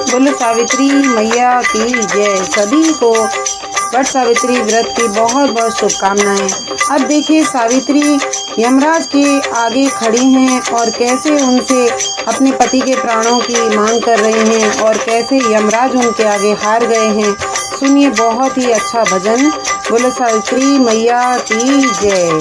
बोलो सावित्री मैया की जय। सभी को वट सावित्री व्रत की बहुत बहुत शुभकामनाएं। अब देखिए सावित्री यमराज के आगे खड़ी हैं और कैसे उनसे अपने पति के प्राणों की मांग कर रही हैं और कैसे यमराज उनके आगे हार गए हैं। सुनिए बहुत ही अच्छा भजन। बोलो सावित्री मैया की जय।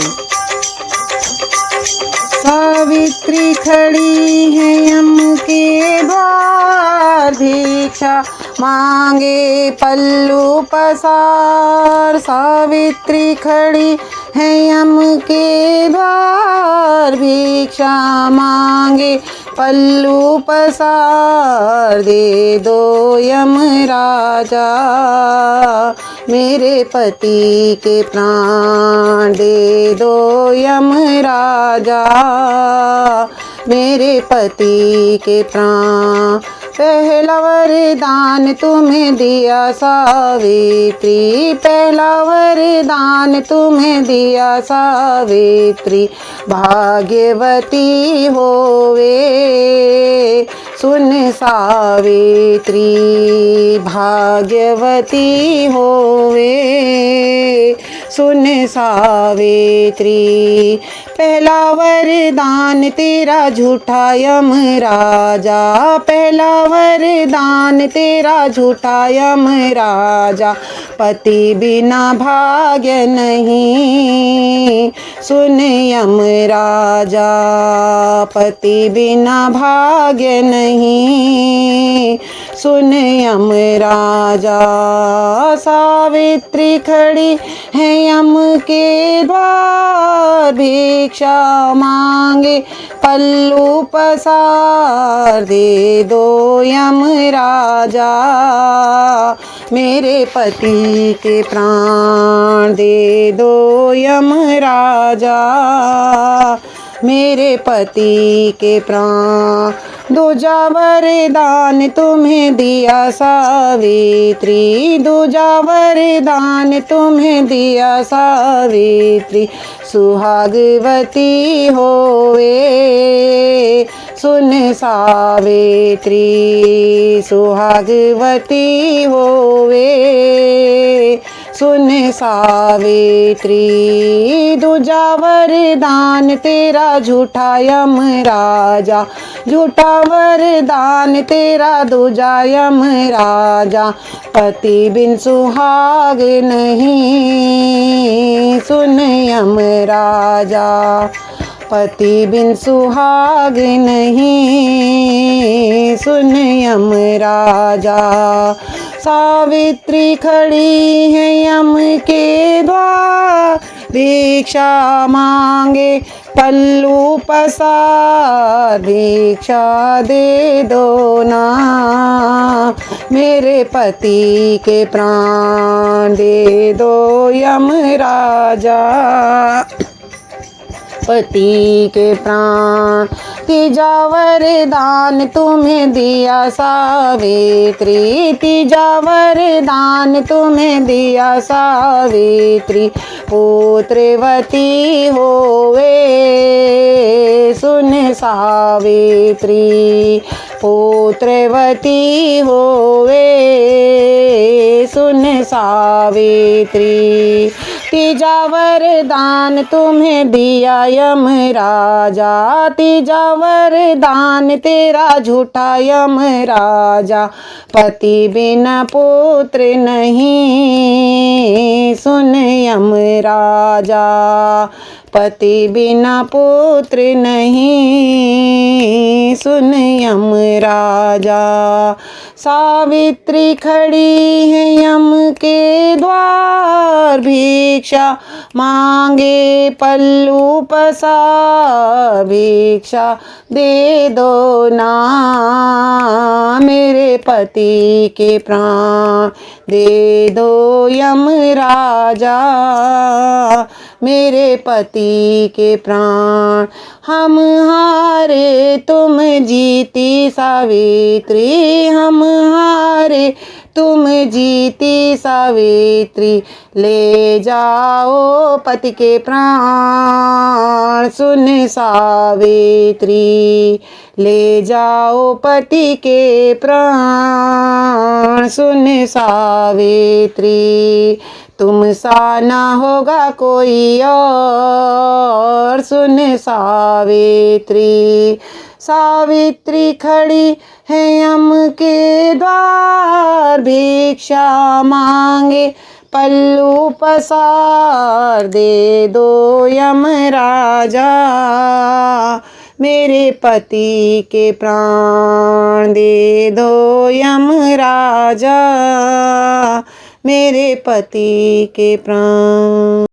सावित्री खड़ी है यम के द्वार, भिक्षा मांगे पल्लू पसार। सावित्री खड़ी है यम के द्वार, भिक्षा मांगे पल्लू पसार। दे दो यम राजा मेरे पति के प्राण, दे दो यम राजा मेरे पति के प्राण। पहला वरदान तुम्हें दिया सावित्री, पहला वरदान तुम्हें दिया सावित्री। भाग्यवती होवे सुन सावित्री, भाग्यवती होवे सुन सावित्री। पहला वरदान तेरा झूठा यम राजा, पहला वरदान तेरा झूठा यम राजा। पति बिना भाग्य नहीं सुन यम राजा, पति बिना भाग्य नहीं सुन यम राजा। सावित्री खड़ी है यम के द्वार, भिक्षा मांगे पल्लू पसार। दे दो यम राजा मेरे पति के प्राण, दे दो यम राजा मेरे पति के प्राण। दूजा वरदान तुम्हें दिया सावित्री, दूजा वरदान तुम्हें दिया सावित्री। सुहागवती होवे सुन सावित्री, सुहागवती होवे सुन सावित्री। दूजा वरदान तेरा झूठा यम राजा, झूठा वरदान तेरा दूजा यम राजा। पति बिन सुहाग नहीं सुन यम राजा, पति बिन सुहाग नहीं सुन यम राजा। सावित्री खड़ी है यम के द्वार, भिक्षा मांगे पल्लू पसार। भिक्षा दे दो ना मेरे पति के प्राण, दे दो यम राजा पति के प्राण। तीजा वरदान तुम्हें दिया सावित्री, तीजा वरदान तुम्हें दिया सावित्री। पुत्रवती होवे सुन सावित्री, पुत्रवती होवे सुन सावित्री। तीजा वरदान तुम्हें दिया यम राजा, तीजा वरदान तेरा झूठा यम राजा। पति बिना पुत्र नहीं सुन यम राजा, पति बिना पुत्र नहीं सुन यम राजा। सावित्री खड़ी है यम के द्वार, भिक्षा मांगे पल्लू पसार। भिक्षा दे दो ना मेरे पति के प्राण, दे दो यम राजा मेरे पति के प्राण। हम हारे तुम जीती सावित्री, हम हारे तुम जीती सावित्री, ले जाओ पति के प्राण। सुन सावित्री, ले जाओ पति के प्राण। सुन सावित्री, तुम सा ना होगा कोई और। सुन सावित्री, सावित्री खड़ी है यम के द्वार, भिक्षा मांगे पल्लू पसार। दे दो यमराजा मेरे पति के प्राण। दे दो यमराजा मेरे पति के प्राण।